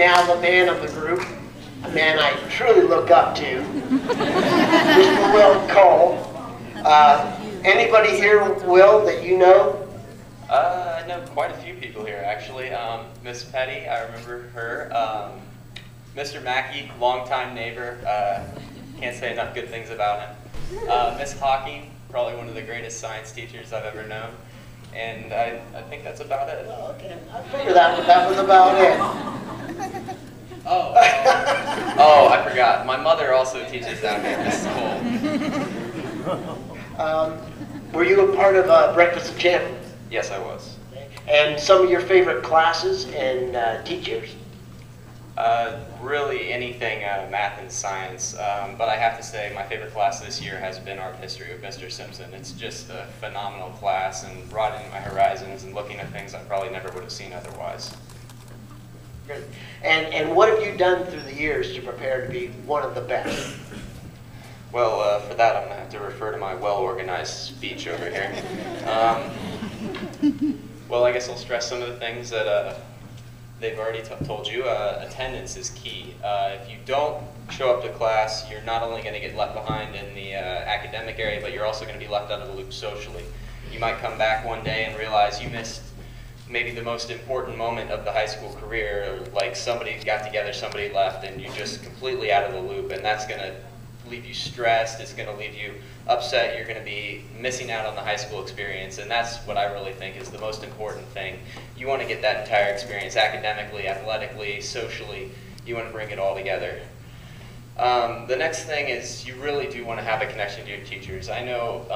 now the man of the group, a man I truly look up to, Mr. Will Cole. Anybody here, Will, that you know? I know quite a few people here, actually. Miss Petty, I remember her. Mr. Mackey, longtime neighbor. Can't say enough good things about him. Miss Hawking, probably one of the greatest science teachers I've ever known. And I think that's about it. Oh, okay. I figured that was about it. Oh. Oh, I forgot. My mother also teaches down here, Mrs. Cole. Were you a part of Breakfast of Champions? Yes, I was. And some of your favorite classes and teachers? Really anything math and science, but I have to say my favorite class this year has been art history with Mr. Simpson. It's just a phenomenal class and broadening my horizons and looking at things I probably never would have seen otherwise. Great. And what have you done through the years to prepare to be one of the best? Well, for that I'm going to have to refer to my well-organized speech over here. Well, I guess I'll stress some of the things that they've already told you. Attendance is key. If you don't show up to class, you're not only going to get left behind in the academic area, but you're also going to be left out of the loop socially. You might come back one day and realize you missed maybe the most important moment of the high school career, like somebody got together, somebody left, and you're just completely out of the loop, and that's going to leave you stressed, it's going to leave you upset, you're going to be missing out on the high school experience, and that's what I really think is the most important thing. You want to get that entire experience academically, athletically, socially, you want to bring it all together. The next thing is you really do want to have a connection to your teachers. I know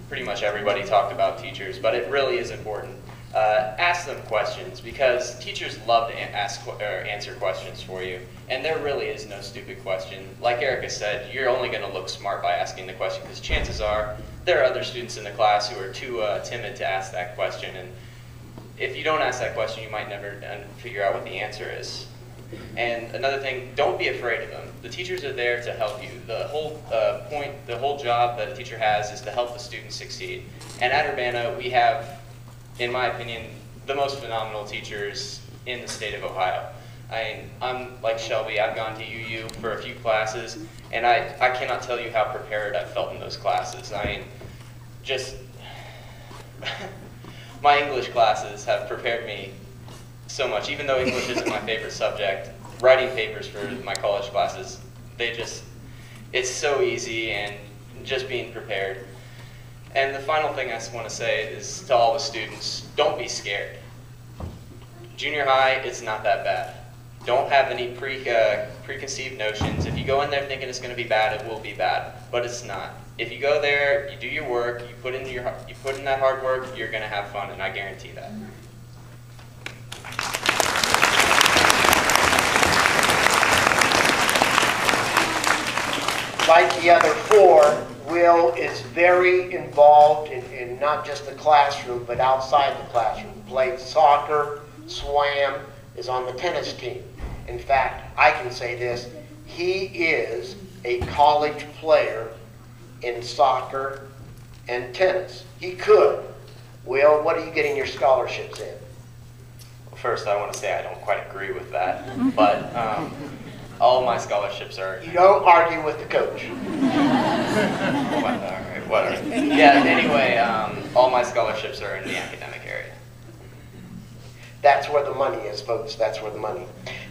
pretty much everybody talked about teachers, but it really is important. Ask them questions, because teachers love to answer questions for you, and there really is no stupid question. Like Erica said, you're only going to look smart by asking the question, because chances are there are other students in the class who are too timid to ask that question, and if you don't ask that question, you might never figure out what the answer is. And another thing, don't be afraid of them. The teachers are there to help you. The whole the whole job that a teacher has is to help the students succeed. And at Urbana, we have, in my opinion, the most phenomenal teachers in the state of Ohio. I'm like Shelby, I've gone to UU for a few classes, and I cannot tell you how prepared I've felt in those classes. Just, my English classes have prepared me so much. Even though English isn't my favorite subject, writing papers for my college classes, it's so easy, and just being prepared. And the final thing I want to say is to all the students, don't be scared. Junior high, it's not that bad. Don't have any preconceived notions. If you go in there thinking it's going to be bad, it will be bad, but it's not. If you go there, you do your work, you put in that hard work, you're going to have fun, and I guarantee that. Like the other four, Will is very involved in not just the classroom, but outside the classroom. Played soccer, swam, is on the tennis team. In fact, I can say this, he is a college player in soccer and tennis. He could. Will, what are you getting your scholarships in? Well, first, I want to say I don't quite agree with that, but all my scholarships are... You don't argue with the coach. All right, whatever. Yeah, anyway, all my scholarships are in the academic area. That's where the money is, folks. That's where the money.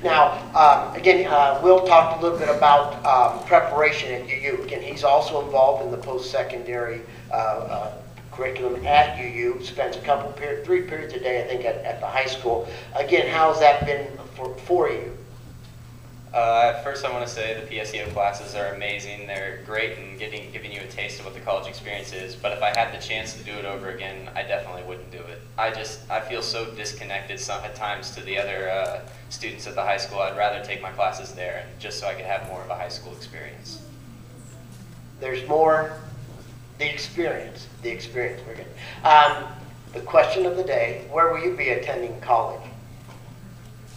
Now, again, Will talked a little bit about preparation at UU. Again, he's also involved in the post-secondary curriculum at UU. Spends three periods a day, I think, at the high school. Again, how's that been for you? First, I want to say the PSEO classes are amazing. They're great in giving you a taste of what the college experience is. But if I had the chance to do it over again, I definitely wouldn't do it. I feel so disconnected at times to the other students at the high school. I'd rather take my classes there, just so I could have more of a high school experience. There's more, the experience. We're getting. The question of the day: where will you be attending college?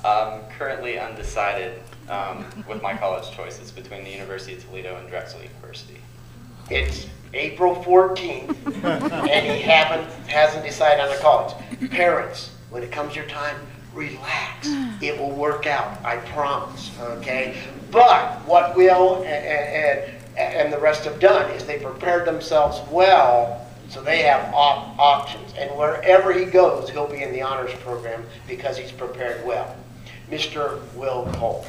I'm currently undecided with my college choices between the University of Toledo and Drexel University. It's April 14th, and he hasn't decided on the college. Parents, when it comes your time, relax. It will work out, I promise, okay? But what Will and the rest have done is they prepared themselves well so they have options. And wherever he goes, he'll be in the honors program because he's prepared well. Mr. Will Cole.